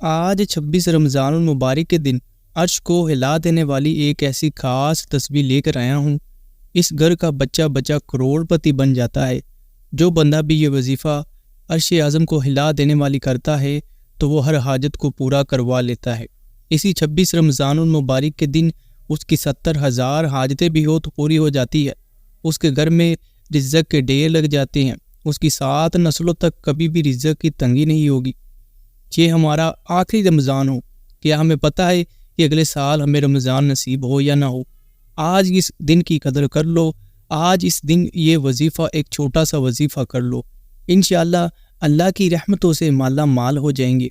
آج 26 رمضان المبارک کے دن عرش کو ہلا دینے والی ایک ایسی خاص تصویر لے کر آیا ہوں۔ اس گھر کا بچہ بچہ کروڑ پتی بن جاتا ہے۔ جو بندہ بھی یہ وظیفہ عرش اعظم کو ہلا دینے والی کرتا ہے تو وہ ہر حاجت کو پورا کروا لیتا ہے۔ اسی 26 رمضان المبارک کے دن اس کی 70,000 حاجتیں بھی ہو تو پوری ہو جاتی ہے۔ اس کے گھر میں رزق کے ڈھیر لگ جاتے ہیں۔ اس کی 7 نسلوں تک کبھی بھی رزق کی تنگی نہیں ہوگی۔ یہ ہمارا آخری رمضان ہو، کیا ہمیں پتہ ہے کہ اگلے سال ہمیں رمضان نصیب ہو یا نہ ہو؟ آج اس دن کی قدر کر لو۔ آج اس دن یہ وظیفہ ایک چھوٹا سا وظیفہ کر لو، انشاءاللہ اللہ کی رحمتوں سے مالا مال ہو جائیں گے۔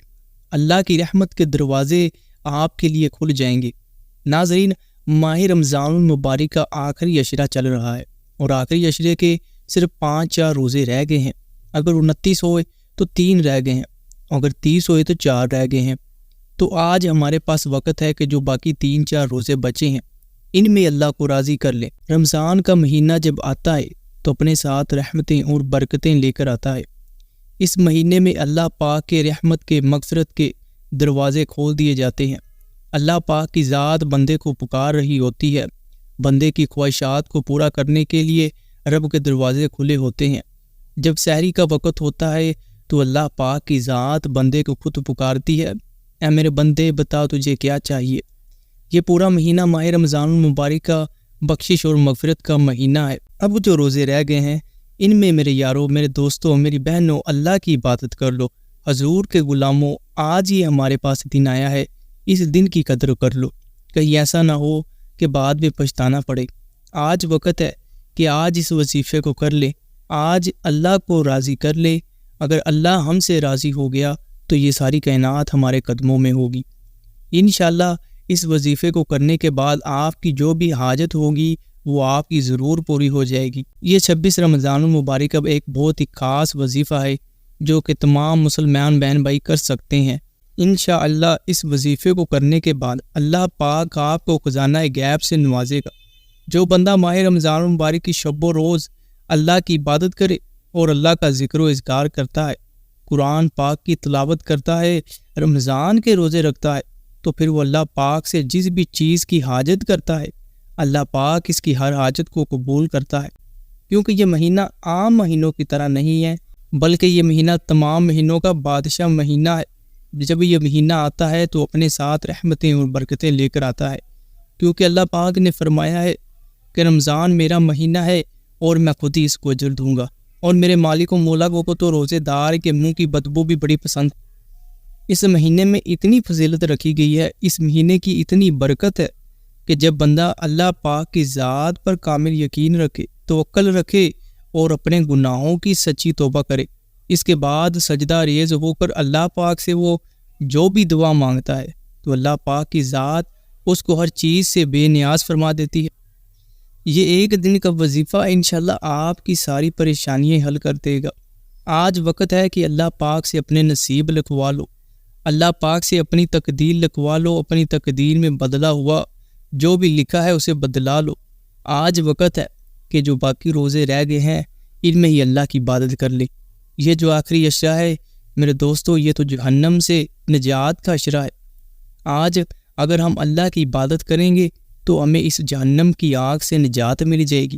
اللہ کی رحمت کے دروازے آپ کے لیے کھل جائیں گے۔ ناظرین، ماہ رمضان المبارک کا آخری عشرہ چل رہا ہے اور آخری عشرے کے صرف 5-4 روزے رہ گئے ہیں۔ اگر 29 ہوئے تو 3 رہ گئے ہیں، اگر 30 ہوئے تو 4 رہ گئے ہیں۔ تو آج ہمارے پاس وقت ہے کہ جو باقی 3-4 روزے بچے ہیں ان میں اللہ کو راضی کر لیں۔ رمضان کا مہینہ جب آتا ہے تو اپنے ساتھ رحمتیں اور برکتیں لے کر آتا ہے۔ اس مہینے میں اللہ پاک کے رحمت کے مغفرت کے دروازے کھول دیے جاتے ہیں۔ اللہ پاک کی ذات بندے کو پکار رہی ہوتی ہے۔ بندے کی خواہشات کو پورا کرنے کے لیے رب کے دروازے کھلے ہوتے ہیں۔ جب سحری کا وقت ہوتا ہے تو اللہ پاک کی ذات بندے کو خود پکارتی ہے، اے میرے بندے بتا تجھے کیا چاہیے۔ یہ پورا مہینہ ماہ رمضان المبارک کا بخشش اور مغفرت کا مہینہ ہے۔ اب جو روزے رہ گئے ہیں ان میں میرے یاروں، میرے دوستوں، میری بہنوں، اللہ کی عبادت کر لو۔ حضور کے غلاموں، آج یہ ہمارے پاس دن آیا ہے، اس دن کی قدر کر لو، کہیں ایسا نہ ہو کہ بعد میں پچھتانا پڑے۔ آج وقت ہے کہ آج اس وظیفے کو کر لے، آج اللہ کو راضی کر لے۔ اگر اللہ ہم سے راضی ہو گیا تو یہ ساری کائنات ہمارے قدموں میں ہوگی۔ انشاءاللہ اس وظیفے کو کرنے کے بعد آپ کی جو بھی حاجت ہوگی وہ آپ کی ضرور پوری ہو جائے گی۔ یہ 26 رمضان المبارک اب ایک بہت ہی خاص وظیفہ ہے جو کہ تمام مسلمان بہن بھائی کر سکتے ہیں۔ انشاءاللہ اس وظیفے کو کرنے کے بعد اللہ پاک آپ کو خزانہ غیب سے نوازے گا۔ جو بندہ ماہ رمضان المبارک کی شب و روز اللہ کی عبادت کرے اور اللہ کا ذکر و اذکار کرتا ہے، قرآن پاک کی تلاوت کرتا ہے، رمضان کے روزے رکھتا ہے، تو پھر وہ اللہ پاک سے جس بھی چیز کی حاجت کرتا ہے اللہ پاک اس کی ہر حاجت کو قبول کرتا ہے۔ کیونکہ یہ مہینہ عام مہینوں کی طرح نہیں ہے، بلکہ یہ مہینہ تمام مہینوں کا بادشاہ مہینہ ہے۔ جب یہ مہینہ آتا ہے تو اپنے ساتھ رحمتیں اور برکتیں لے کر آتا ہے، کیونکہ اللہ پاک نے فرمایا ہے کہ رمضان میرا مہینہ ہے اور میں خود ہی اس کو اجر دوں گا، اور میرے مالک و مولا کو تو روزے دار کے منہ کی بدبو بھی بڑی پسند۔ اس مہینے میں اتنی فضیلت رکھی گئی ہے، اس مہینے کی اتنی برکت ہے کہ جب بندہ اللہ پاک کی ذات پر کامل یقین رکھے، توکل رکھے اور اپنے گناہوں کی سچی توبہ کرے، اس کے بعد سجدہ ریز ہو کر اللہ پاک سے وہ جو بھی دعا مانگتا ہے تو اللہ پاک کی ذات اس کو ہر چیز سے بے نیاز فرما دیتی ہے۔ یہ ایک دن کا وظیفہ انشاءاللہ آپ کی ساری پریشانیاں حل کر دے گا۔ آج وقت ہے کہ اللہ پاک سے اپنے نصیب لکھوا لو، اللہ پاک سے اپنی تقدیر لکھوا لو، اپنی تقدیر میں بدلا ہوا جو بھی لکھا ہے اسے بدلا لو۔ آج وقت ہے کہ جو باقی روزے رہ گئے ہیں ان میں ہی اللہ کی عبادت کر لے۔ یہ جو آخری عشرہ ہے میرے دوستو، یہ تو جہنم سے نجات کا عشرہ ہے۔ آج اگر ہم اللہ کی عبادت کریں گے تو ہمیں اس جہنم کی آگ سے نجات مل جائے گی،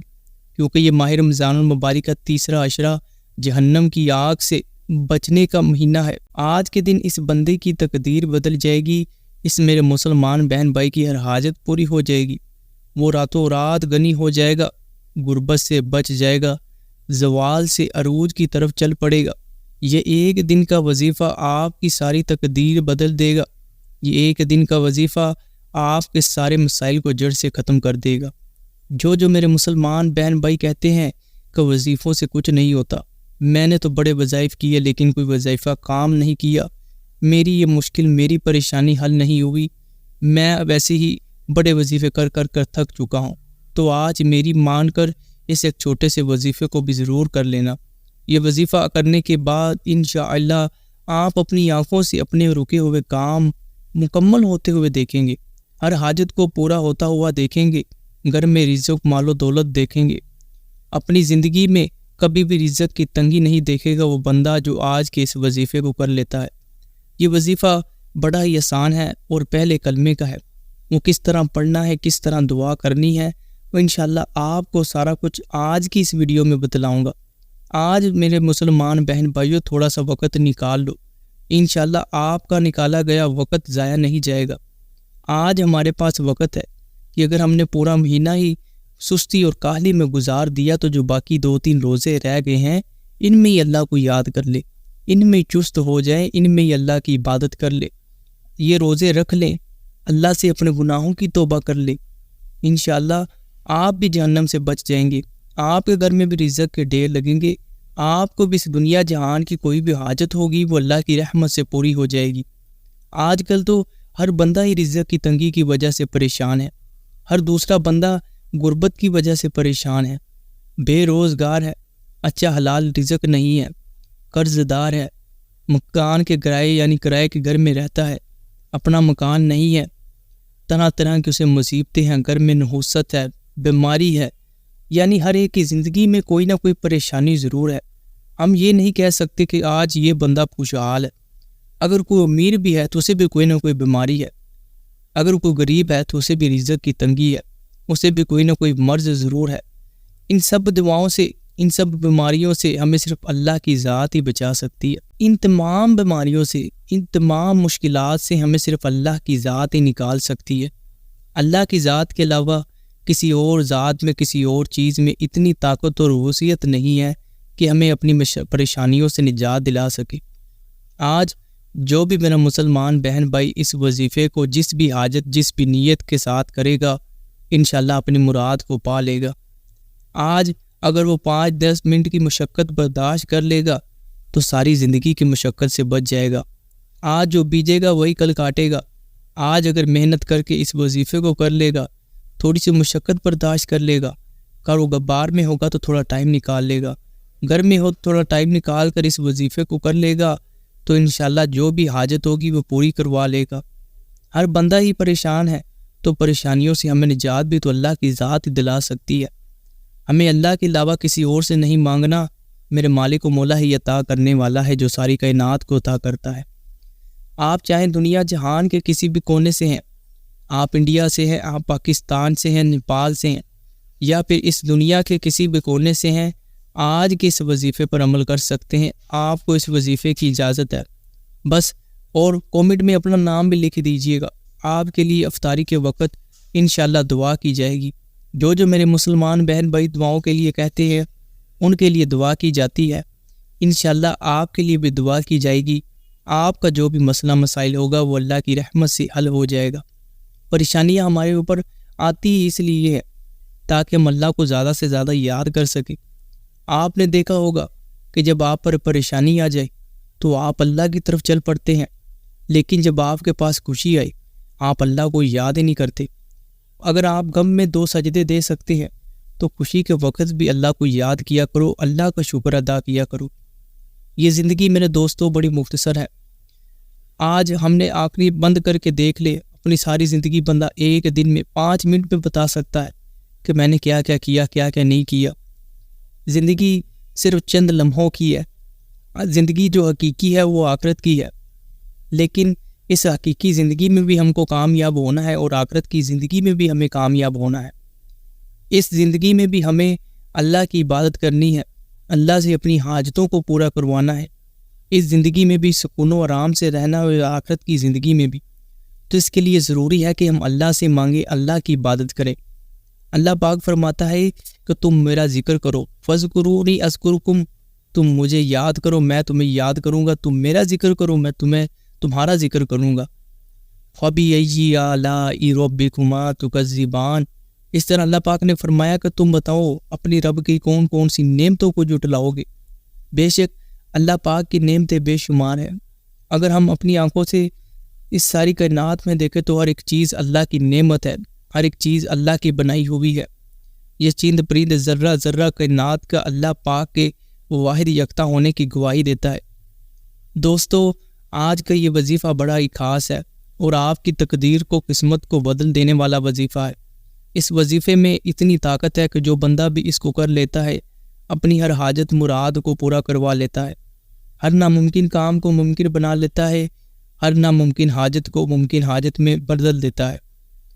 کیونکہ یہ ماہ رمضان المبارک کا تیسرا عشرہ جہنم کی آگ سے بچنے کا مہینہ ہے۔ آج کے دن اس بندے کی تقدیر بدل جائے گی، اس میرے مسلمان بہن بھائی کی ہر حاجت پوری ہو جائے گی، وہ راتوں رات غنی ہو جائے گا، غربت سے بچ جائے گا، زوال سے عروج کی طرف چل پڑے گا۔ یہ ایک دن کا وظیفہ آپ کی ساری تقدیر بدل دے گا۔ یہ ایک دن کا وظیفہ آپ کے سارے مسائل کو جڑ سے ختم کر دے گا۔ جو میرے مسلمان بہن بھائی کہتے ہیں کہ وظیفوں سے کچھ نہیں ہوتا، میں نے تو بڑے وظائف کیے لیکن کوئی وظیفہ کام نہیں کیا، میری یہ مشکل، میری پریشانی حل نہیں ہوئی، میں ویسے ہی بڑے وظیفے کر تھک چکا ہوں، تو آج میری مان کر اس ایک چھوٹے سے وظیفے کو بھی ضرور کر لینا۔ یہ وظیفہ کرنے کے بعد انشاءاللہ آپ اپنی آنکھوں سے اپنے رکے ہوئے کام مکمل ہوتے ہوئے دیکھیں گے، ہر حاجت کو پورا ہوتا ہوا دیکھیں گے، گھر میں رزق، مال و دولت دیکھیں گے۔ اپنی زندگی میں کبھی بھی رزق کی تنگی نہیں دیکھے گا وہ بندہ جو آج کے اس وظیفے کو کر لیتا ہے۔ یہ وظیفہ بڑا ہی آسان ہے اور پہلے کلمے کا ہے۔ وہ کس طرح پڑھنا ہے، کس طرح دعا کرنی ہے، وہ انشاءاللہ آپ کو سارا کچھ آج کی اس ویڈیو میں بتلاؤں گا۔ آج میرے مسلمان بہن بھائیوں تھوڑا سا وقت نکال لو، انشاءاللہ آپ کا نکالا گیا وقت ضائع نہیں جائے گا۔ آج ہمارے پاس وقت ہے کہ اگر ہم نے پورا مہینہ ہی سستی اور کاہلی میں گزار دیا تو جو باقی 2-3 روزے رہ گئے ہیں ان میں ہی اللہ کو یاد کر لے، ان میں ہی چست ہو جائے، ان میں ہی اللہ کی عبادت کر لے، یہ روزے رکھ لیں، اللہ سے اپنے گناہوں کی توبہ کر لے، انشاءاللہ آپ بھی جہنم سے بچ جائیں گے۔ آپ کے گھر میں بھی رزق کے ڈھیر لگیں گے، آپ کو بھی اس دنیا جہان کی کوئی بھی حاجت ہوگی وہ اللہ کی رحمت سے پوری ہو جائے گی۔ آج کل تو ہر بندہ ہی رزق کی تنگی کی وجہ سے پریشان ہے، ہر دوسرا بندہ غربت کی وجہ سے پریشان ہے، بے روزگار ہے، اچھا حلال رزق نہیں ہے، قرض دار ہے، مکان کے کرائے یعنی کرائے کے گھر میں رہتا ہے، اپنا مکان نہیں ہے، طرح طرح کی اسے مصیبتیں ہیں، گھر میں نحوست ہے، بیماری ہے، یعنی ہر ایک کی زندگی میں کوئی نہ کوئی پریشانی ضرور ہے۔ ہم یہ نہیں کہہ سکتے کہ آج یہ بندہ خوشحال ہے۔ اگر کوئی امیر بھی ہے تو اسے بھی کوئی نہ کوئی بیماری ہے، اگر کوئی غریب ہے تو اسے بھی رزق کی تنگی ہے، اسے بھی کوئی نہ کوئی مرض ضرور ہے۔ ان سب دعاؤں سے، ان سب بیماریوں سے ہمیں صرف اللہ کی ذات ہی بچا سکتی ہے۔ ان تمام بیماریوں سے، ان تمام مشکلات سے ہمیں صرف اللہ کی ذات ہی نکال سکتی ہے۔ اللہ کی ذات کے علاوہ کسی اور ذات میں، کسی اور چیز میں اتنی طاقت اور وصیت نہیں ہے کہ ہمیں اپنی پریشانیوں سے نجات دلا سکے۔ آج جو بھی میرا مسلمان بہن بھائی اس وظیفے کو جس بھی حاجت، جس بھی نیت کے ساتھ کرے گا انشاءاللہ اپنی مراد کو پا لے گا۔ آج اگر وہ 5-10 منٹ کی مشقت برداشت کر لے گا تو ساری زندگی کی مشقت سے بچ جائے گا۔ آج جو بیجے گا وہی کل کاٹے گا۔ آج اگر محنت کر کے اس وظیفے کو کر لے گا، تھوڑی سی مشقت برداشت کر لے گا، کاروبار میں ہوگا تو تھوڑا ٹائم نکال لے گا، گھر میں ہو تو تھوڑا ٹائم نکال کر اس وظیفے کو کر لے گا تو انشاءاللہ جو بھی حاجت ہوگی وہ پوری کروا لے گا۔ ہر بندہ ہی پریشان ہے تو پریشانیوں سے ہمیں نجات بھی تو اللہ کی ذات ہی دلا سکتی ہے۔ ہمیں اللہ کے علاوہ کسی اور سے نہیں مانگنا، میرے مالک و مولا ہی عطا کرنے والا ہے جو ساری کائنات کو عطا کرتا ہے۔ آپ چاہیں دنیا جہان کے کسی بھی کونے سے ہیں، آپ انڈیا سے ہیں، آپ پاکستان سے ہیں، نیپال سے ہیں، یا پھر اس دنیا کے کسی بھی کونے سے ہیں، آج کے اس وظیفے پر عمل کر سکتے ہیں۔ آپ کو اس وظیفے کی اجازت ہے بس، اور کومنٹ میں اپنا نام بھی لکھ دیجئے گا۔ آپ کے لیے افطاری کے وقت انشاءاللہ دعا کی جائے گی۔ جو میرے مسلمان بہن بھائی دعاؤں کے لیے کہتے ہیں ان کے لیے دعا کی جاتی ہے، انشاءاللہ آپ کے لیے بھی دعا کی جائے گی۔ آپ کا جو بھی مسئلہ مسائل ہوگا وہ اللہ کی رحمت سے حل ہو جائے گا۔ پریشانیاں ہمارے اوپر آتی ہی اس لیے ہے تاکہ ہم اللہ کو زیادہ سے زیادہ یاد کر سکیں۔ آپ نے دیکھا ہوگا کہ جب آپ پر پریشانی آ جائے تو آپ اللہ کی طرف چل پڑتے ہیں، لیکن جب آپ کے پاس خوشی آئے آپ اللہ کو یاد ہی نہیں کرتے۔ اگر آپ غم میں 2 سجدے دے سکتے ہیں تو خوشی کے وقت بھی اللہ کو یاد کیا کرو، اللہ کا شکر ادا کیا کرو۔ یہ زندگی میرے دوستوں بڑی مختصر ہے۔ آج ہم نے آخری بند کر کے دیکھ لے، اپنی ساری زندگی بندہ ایک دن میں 5 منٹ میں بتا سکتا ہے کہ میں نے کیا کیا کیا، کیا کیا نہیں کیا۔ زندگی صرف چند لمحوں کی ہے، زندگی جو حقیقی ہے وہ آخرت کی ہے، لیکن اس حقیقی زندگی میں بھی ہم کو کامیاب ہونا ہے اور آخرت کی زندگی میں بھی ہمیں کامیاب ہونا ہے۔ اس زندگی میں بھی ہمیں اللہ کی عبادت کرنی ہے، اللہ سے اپنی حاجتوں کو پورا کروانا ہے۔ اس زندگی میں بھی سکون و آرام سے رہنا اور آخرت کی زندگی میں بھی، تو اس کے لیے ضروری ہے کہ ہم اللہ سے مانگیں، اللہ کی عبادت کریں۔ اللہ پاک فرماتا ہے کہ تم میرا ذکر کرو، فَاذْكُرُونِي أَذْكُرْكُمْ، تم مجھے یاد کرو میں تمہیں یاد کروں گا، تم میرا ذکر کرو میں تمہارا ذکر کروں گا۔ فَبِأَيِّ آلَاءِ رَبِّكُمَا تُكَذِّبَانِ، اس طرح اللہ پاک نے فرمایا کہ تم بتاؤ اپنی رب کی کون کون سی نعمتوں کو جھٹلاؤ گے۔ بے شک اللہ پاک کی نعمتیں بے شمار ہیں۔ اگر ہم اپنی آنکھوں سے اس ساری کائنات میں دیکھیں تو ہر ایک چیز اللہ کی نعمت ہے، ہر ایک چیز اللہ کی بنائی ہوئی ہے۔ یہ چیند پرند ذرہ ذرہ کائنات کا اللہ پاک کے واحد یکتا ہونے کی گواہی دیتا ہے۔ دوستو، آج کا یہ وظیفہ بڑا ہی خاص ہے اور آپ کی تقدیر کو، قسمت کو بدل دینے والا وظیفہ ہے۔ اس وظیفے میں اتنی طاقت ہے کہ جو بندہ بھی اس کو کر لیتا ہے اپنی ہر حاجت مراد کو پورا کروا لیتا ہے، ہر ناممکن کام کو ممکن بنا لیتا ہے، ہر ناممکن حاجت کو ممکن حاجت میں بدل دیتا ہے۔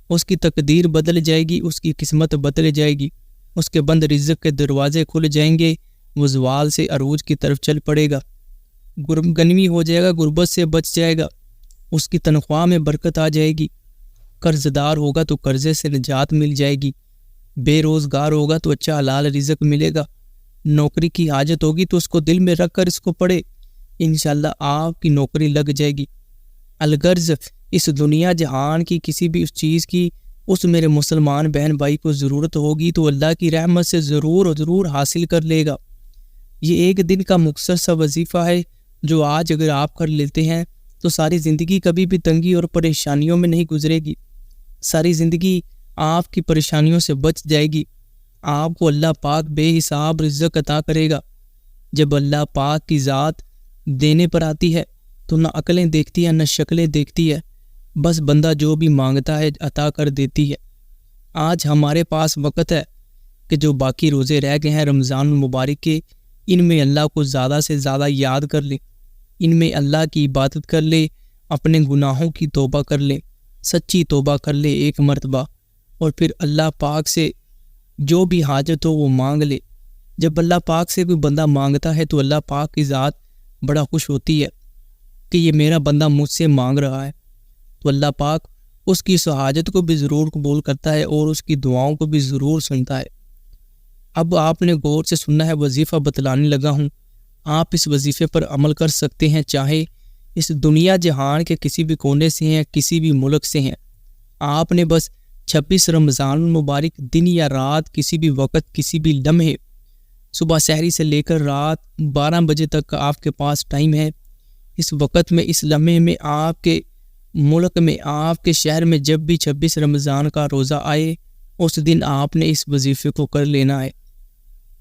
اس کی تقدیر بدل جائے گی، اس کی قسمت بدل جائے گی، اس کے بند رزق کے دروازے کھل جائیں گے، وہ زوال سے عروج کی طرف چل پڑے گا، غنیمت ہو جائے گا، غربت سے بچ جائے گا، اس کی تنخواہ میں برکت آ جائے گی، قرض دار ہوگا تو قرضے سے نجات مل جائے گی، بے روزگار ہوگا تو اچھا حلال رزق ملے گا، نوکری کی حاجت ہوگی تو اس کو دل میں رکھ کر اس کو پڑھے، انشاءاللہ آپ کی نوکری لگ جائے گی۔ الغرض اس دنیا جہان کی کسی بھی اس چیز کی اس میرے مسلمان بہن بھائی کو ضرورت ہوگی تو اللہ کی رحمت سے ضرور حاصل کر لے گا۔ یہ ایک دن کا مختصر سا وظیفہ ہے جو آج اگر آپ کر لیتے ہیں تو ساری زندگی کبھی بھی تنگی اور پریشانیوں میں نہیں گزرے گی، ساری زندگی آپ کی پریشانیوں سے بچ جائے گی، آپ کو اللہ پاک بے حساب رزق عطا کرے گا۔ جب اللہ پاک کی ذات دینے پر آتی ہے تو نہ عقلیں دیکھتی ہے نہ شکلیں دیکھتی ہے، بس بندہ جو بھی مانگتا ہے عطا کر دیتی ہے۔ آج ہمارے پاس وقت ہے کہ جو باقی روزے رہ گئے ہیں رمضان المبارک کے، ان میں اللہ کو زیادہ سے زیادہ یاد کر لیں، ان میں اللہ کی عبادت کر لے، اپنے گناہوں کی توبہ کر لے، سچی توبہ کر لے ایک مرتبہ، اور پھر اللہ پاک سے جو بھی حاجت ہو وہ مانگ لے۔ جب اللہ پاک سے کوئی بندہ مانگتا ہے تو اللہ پاک کی ذات بڑا خوش ہوتی ہے کہ یہ میرا بندہ مجھ سے مانگ رہا ہے، تو اللہ پاک اس کی اس حاجت کو بھی ضرور قبول کرتا ہے اور اس کی دعاؤں کو بھی ضرور سنتا ہے۔ اب آپ نے غور سے سننا ہے، وظیفہ بتلانے لگا ہوں، آپ اس وظیفے پر عمل کر سکتے ہیں، چاہے اس دنیا جہان کے کسی بھی کونے سے ہیں، کسی بھی ملک سے ہیں۔ آپ نے بس 26 رمضان المبارک دن یا رات کسی بھی وقت کسی بھی لمحے صبح سحری سے لے کر رات 12 بجے تک کا آپ کے پاس ٹائم ہے، اس وقت میں اس لمحے میں آپ کے ملک میں آپ کے شہر میں جب بھی 26 رمضان کا روزہ آئے اس دن آپ نے اس وظیفے کو کر لینا ہے۔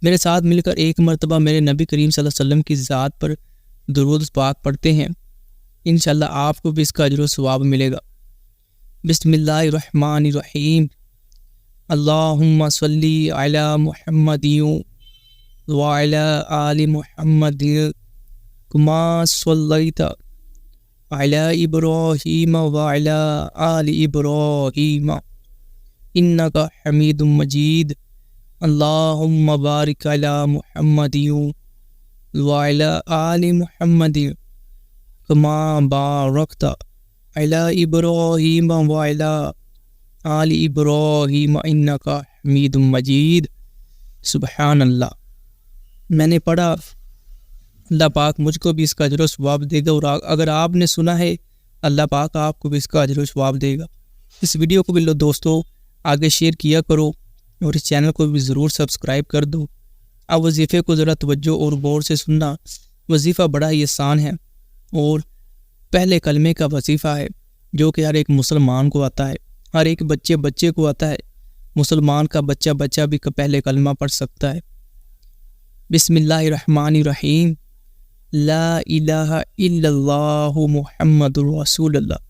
میرے ساتھ مل کر ایک مرتبہ میرے نبی کریم صلی اللہ علیہ وسلم کی ذات پر درود پاک پڑھتے ہیں، انشاءاللہ آپ کو بھی اس کا اجر و ثواب ملے گا۔ بسم اللہ الرحمن الرحیم، اللہم صلی علی محمد وعلی آل محمد کما صلیت علی ابراہیم وعلی آل ابراہیم انک حمید مجید، اللہم بارک علی محمد وعلی آل محمد کما بارکت علی ابراہیم وعلی آل ابراہیم انک حمید مجید۔ سبحان اللہ۔ میں نے پڑھا، اللہ پاک مجھ کو بھی اس کا اجر و ثواب دے گا، اور اگر آپ نے سنا ہے اللہ پاک آپ کو بھی اس کا اجر و ثواب دے گا۔ اس ویڈیو کو بھی لو دوستو آگے شیئر کیا کرو اور اس چینل کو بھی ضرور سبسکرائب کر دو۔ اب وظیفے کو ذرا توجہ اور غور سے سننا، وظیفہ بڑا ہی آسان ہے اور پہلے کلمے کا وظیفہ ہے جو کہ ہر ایک مسلمان کو آتا ہے، ہر ایک بچے کو آتا ہے، مسلمان کا بچہ بھی پہلے کلمہ پڑھ سکتا ہے۔ بسم اللہ الرحمن الرحیم، لا الہ الا اللہ محمد رسول اللہ۔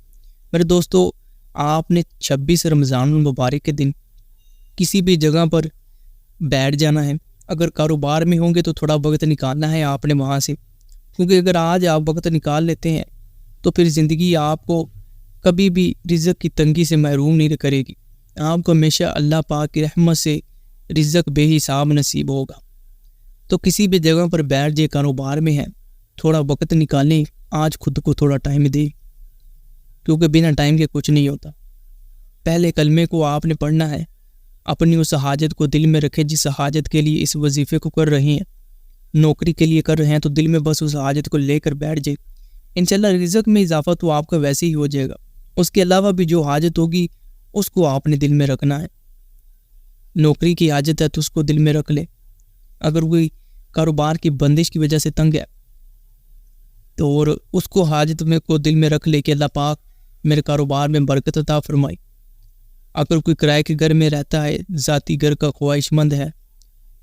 میرے دوستو، آپ نے 26 رمضان المبارک کے دن کسی بھی جگہ پر بیٹھ جانا ہے، اگر کاروبار میں ہوں گے تو تھوڑا وقت نکالنا ہے آپ نے وہاں سے، کیونکہ اگر آج آپ وقت نکال لیتے ہیں تو پھر زندگی آپ کو کبھی بھی رزق کی تنگی سے محروم نہیں کرے گی، آپ کو ہمیشہ اللہ پاک کی رحمت سے رزق بے حساب نصیب ہوگا۔ تو کسی بھی جگہ پر بیٹھ جائے، کاروبار میں ہے، تھوڑا وقت نکالیں، آج خود کو تھوڑا ٹائم دیں، کیونکہ بنا ٹائم کے کچھ نہیں ہوتا۔ پہلے کلمے کو آپ نے پڑھنا ہے، اپنی اس حاجت کو دل میں رکھیں جس حاجت کے لیے اس وظیفے کو کر رہے ہیں، نوکری کے لیے کر رہے ہیں تو دل میں بس اس حاجت کو لے کر بیٹھ جائے، انشاءاللہ رزق میں اضافہ تو آپ کا ویسے ہی ہو جائے گا۔ اس کے علاوہ بھی جو حاجت ہوگی اس کو آپ نے دل میں رکھنا ہے۔ نوکری کی حاجت ہے تو اس کو دل میں رکھ لیں، اگر کوئی کاروبار کی بندش کی وجہ سے تنگ ہے تو اور اس کو حاجت میں کو دل میں رکھ لے کہ اللہ پاک میرے کاروبار میں برکت عطا فرمائی۔ اگر کوئی کرائے کے گھر میں رہتا ہے، ذاتی گھر کا خواہش مند ہے،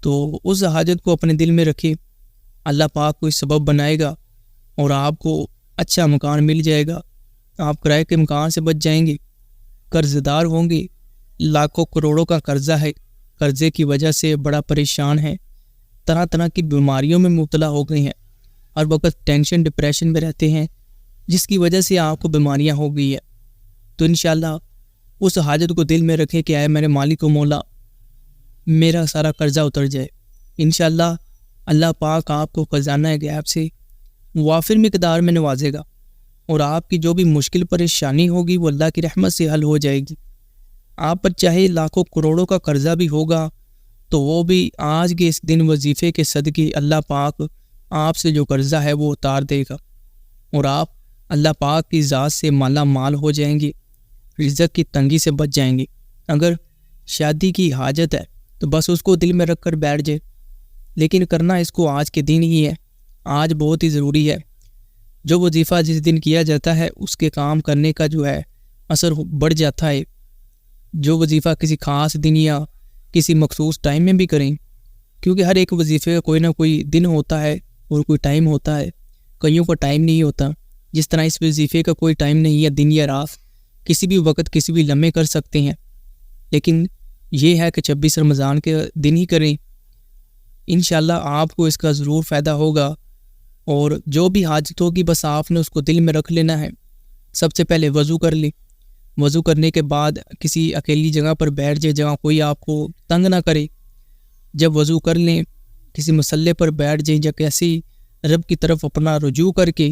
تو اس حاجت کو اپنے دل میں رکھے، اللہ پاک کوئی سبب بنائے گا اور آپ کو اچھا مکان مل جائے گا، آپ کرائے کے مکان سے بچ جائیں گے۔ قرض دار ہوں گے، لاکھوں کروڑوں کا قرضہ ہے، قرضے کی وجہ سے بڑا پریشان ہے، طرح طرح کی بیماریوں میں مبتلا ہو گئے ہیں، ہر وقت ٹینشن ڈپریشن میں رہتے ہیں، جس کی وجہ سے آپ کو بیماریاں ہو گئی ہے، تو انشاءاللہ اس حاجت کو دل میں رکھیں کہ اے میرے مالک و مولا میرا سارا قرضہ اتر جائے۔ انشاءاللہ اللہ پاک آپ کو خزانہ غیب سے وافر مقدار میں نوازے گا، اور آپ کی جو بھی مشکل پریشانی ہوگی وہ اللہ کی رحمت سے حل ہو جائے گی۔ آپ پر چاہے لاکھوں کروڑوں کا قرضہ بھی ہوگا تو وہ بھی آج کے اس دن وظیفے کے صدقے اللہ پاک آپ سے جو قرضہ ہے وہ اتار دے گا، اور آپ اللہ پاک کی ذات سے مالا مال ہو جائیں گے، رزق کی تنگی سے بچ جائیں گے۔ اگر شادی کی حاجت ہے تو بس اس کو دل میں رکھ کر بیٹھ جائے، لیکن کرنا اس کو آج کے دن ہی ہے، آج بہت ہی ضروری ہے۔ جو وظیفہ جس دن کیا جاتا ہے اس کے کام کرنے کا جو ہے اثر بڑھ جاتا ہے۔ جو وظیفہ کسی خاص دن یا کسی مخصوص ٹائم میں بھی کریں، کیونکہ ہر ایک وظیفے کا کوئی نہ کوئی دن ہوتا ہے اور کوئی ٹائم ہوتا ہے، کئیوں کا ٹائم نہیں ہوتا۔ جس طرح اس وظیفے کا کوئی ٹائم نہیں ہے، دن یا رات کسی بھی وقت کسی بھی لمحے کر سکتے ہیں، لیکن یہ ہے کہ 26 رمضان کے دن ہی کریں۔ انشاءاللہ آپ کو اس کا ضرور فائدہ ہوگا، اور جو بھی حاجت ہوگی بس آپ نے اس کو دل میں رکھ لینا ہے۔ سب سے پہلے وضو کر لیں، وضو کرنے کے بعد کسی اکیلی جگہ پر بیٹھ جائے جہاں کوئی آپ کو تنگ نہ کرے۔ جب وضو کر لیں کسی مسلے پر بیٹھ جائیں، یا کیسی رب کی طرف اپنا رجوع کر کے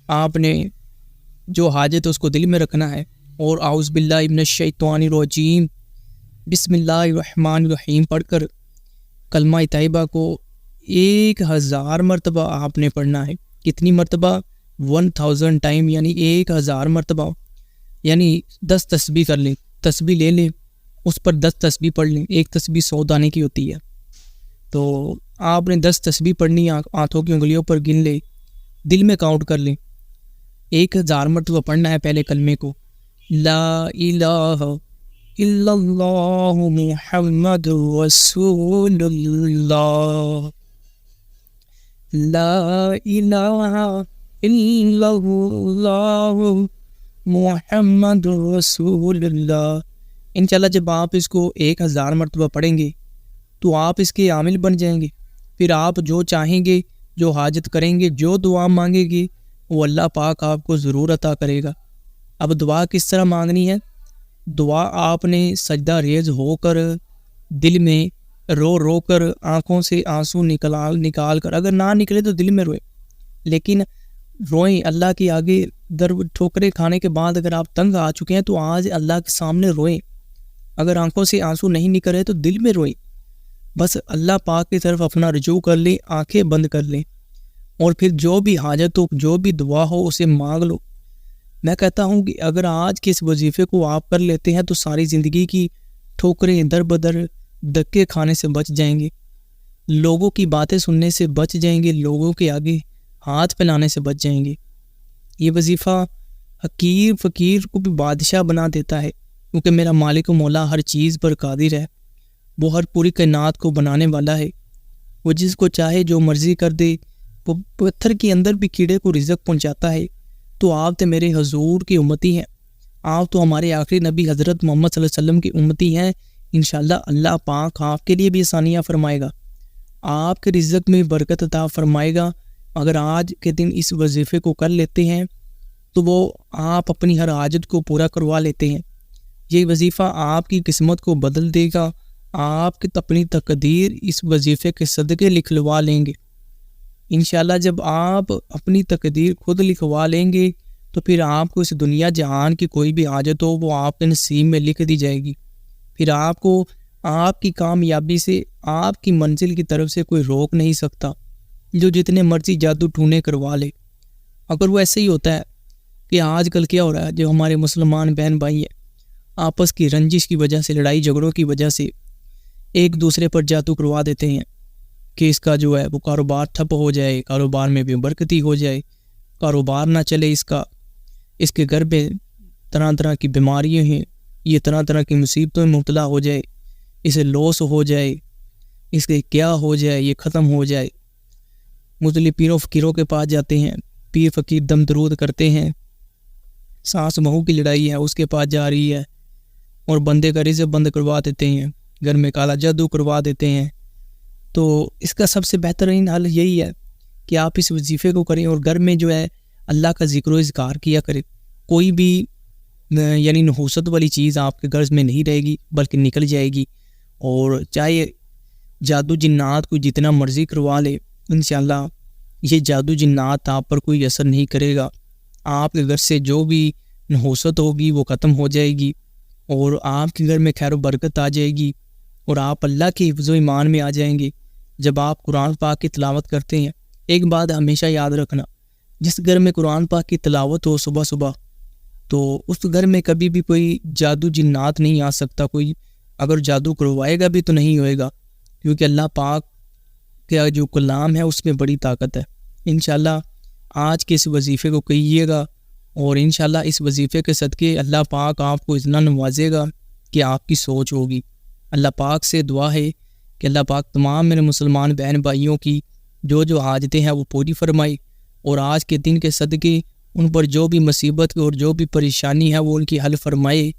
آپ نے جو حاجت ہے اس کو دل میں رکھنا ہے، اور اعوذ باللہ من الشیطان الرجیم بسم اللہ الرحمن الرحیم پڑھ کر کلمہ طیبہ کو 1000 مرتبہ آپ نے پڑھنا ہے۔ کتنی مرتبہ؟ 1000 ٹائم، یعنی 1000 مرتبہ، یعنی 10 تسبیح کر لیں، تسبیح لے لیں، اس پر 10 تسبیح پڑھ لیں۔ ایک تسبیح 100 دانے کی ہوتی ہے، تو آپ نے 10 تسبیح پڑھنی، ہاتھوں کی انگلیوں پر گن لیں، دل میں کاؤنٹ کر لیں۔ 1000 مرتبہ پڑھنا ہے پہلے کلمے کو، لا الہ الا اللہ محمد رسول اللہ، لا الہ الا اللہ محمد رسول اللہ۔ انشاءاللہ جب آپ اس کو 1000 مرتبہ پڑھیں گے تو آپ اس کے عامل بن جائیں گے۔ پھر آپ جو چاہیں گے، جو حاجت کریں گے، جو دعا مانگے گی، وہ اللہ پاک آپ کو ضرور عطا کرے گا۔ اب دعا کس طرح مانگنی ہے؟ دعا آپ نے سجدہ ریز ہو کر، دل میں رو رو کر، آنکھوں سے آنسو نکال کر، اگر نہ نکلے تو دل میں روئے، لیکن روئیں اللہ کے آگے۔ ٹھوکریں کھانے کے بعد اگر آپ تنگ آ چکے ہیں تو آج اللہ کے سامنے روئیں۔ اگر آنکھوں سے آنسو نہیں نکل رہے تو دل میں روئیں، بس اللہ پاک کی طرف اپنا رجوع کر لیں، آنکھیں بند کر لیں، اور پھر جو بھی حاجت ہو، جو بھی دعا ہو اسے مانگ لو۔ میں کہتا ہوں کہ اگر آج کے اس وظیفے کو آپ کر لیتے ہیں تو ساری زندگی کی ٹھوکریں در بدر دھکے کھانے سے بچ جائیں گے، لوگوں کی باتیں سننے سے بچ جائیں گے، لوگوں کے آگے ہاتھ پھیلانے سے بچ جائیں گے۔ یہ وظیفہ حقیر فقیر کو بھی بادشاہ بنا دیتا ہے، کیونکہ میرا مالک و مولا ہر چیز پر قادر ہے، وہ ہر پوری کائنات کو بنانے والا ہے، وہ جس کو چاہے جو مرضی کر دے، وہ پتھر کے اندر بھی کیڑے کو رزق پہنچاتا ہے۔ تو آپ تو میرے حضور کی امتی ہیں، آپ تو ہمارے آخری نبی حضرت محمد صلی اللہ علیہ وسلم کی امتی ہیں۔ انشاءاللہ اللہ پاک آپ کے لیے بھی آسانیاں فرمائے گا، آپ کے رزق میں برکت عطا فرمائے گا۔ اگر آج کے دن اس وظیفے کو کر لیتے ہیں تو وہ آپ اپنی ہر حاجت کو پورا کروا لیتے ہیں۔ یہ وظیفہ آپ کی قسمت کو بدل دے گا، آپ کی اپنی تقدیر اس وظیفے کے صدقے لکھوا لیں گے۔ انشاءاللہ جب آپ اپنی تقدیر خود لکھوا لیں گے تو پھر آپ کو اس دنیا جہان کی کوئی بھی حاجت ہو وہ آپ کے نصیب میں لکھ دی جائے گی۔ پھر آپ کو آپ کی کامیابی سے، آپ کی منزل کی طرف سے کوئی روک نہیں سکتا، جو جتنے مرضی جادو ٹونے کروا لے۔ اگر وہ ایسے ہی ہوتا ہے کہ آج کل کیا ہو رہا ہے، جو ہمارے مسلمان بہن بھائی ہیں آپس کی رنجش کی وجہ سے، لڑائی جھگڑوں کی وجہ سے ایک دوسرے پر جادو کروا دیتے ہیں کہ اس کا جو ہے وہ کاروبار ٹھپ ہو جائے، کاروبار میں بے برکتی ہو جائے، کاروبار نہ چلے اس کے گھر پہ طرح طرح کی بیماریاں ہیں، یہ طرح طرح کی مصیبتوں میں مبتلا ہو جائے، اسے لوس ہو جائے، اس کے کیا ہو جائے، یہ ختم ہو جائے۔ مختلف پیروں فقیروں کے پاس جاتے ہیں، پیر فقیر دم درود کرتے ہیں، ساس بہو کی لڑائی ہے اس کے پاس جا رہی ہے، اور بندے کا رزق بند کروا دیتے ہیں، گھر میں کالا جادو کروا دیتے ہیں۔ تو اس کا سب سے بہترین حل یہی ہے کہ آپ اس وظیفے کو کریں، اور گھر میں جو ہے اللہ کا ذکر و اذکار کیا کرے. کوئی بھی یعنی نحوست والی چیز آپ کے گھر میں نہیں رہے گی بلکہ نکل جائے گی. اور چاہے جادو جنات کو جتنا مرضی کروا لے، انشاءاللہ یہ جادو جنات آپ پر کوئی اثر نہیں کرے گا. آپ کے گھر سے جو بھی نحوست ہوگی وہ ختم ہو جائے گی اور آپ کے گھر میں خیر و برکت آ جائے گی اور آپ اللہ کے حفظ و ایمان میں آ جائیں گے. جب آپ قرآن پاک کی تلاوت کرتے ہیں، ایک بات ہمیشہ یاد رکھنا، جس گھر میں قرآن پاک کی تلاوت ہو صبح صبح، تو اس گھر میں کبھی بھی کوئی جادو جنات نہیں آ سکتا. کوئی اگر جادو کروائے گا بھی تو نہیں ہوئے گا، کیونکہ اللہ پاک کا جو کلام ہے اس میں بڑی طاقت ہے. انشاءاللہ آج کے اس وظیفے کو کہیے گا اور انشاءاللہ اس وظیفے کے صدقے اللہ پاک آپ کو اتنا نوازے گا کہ آپ کی سوچ ہوگی. اللہ پاک سے دعا ہے کہ اللہ پاک تمام میرے مسلمان بہن بھائیوں کی جو حاجتیں ہیں وہ پوری فرمائے، اور آج کے دن کے صدقے ان پر جو بھی مصیبت اور جو بھی پریشانی ہے وہ ان کی حل فرمائے.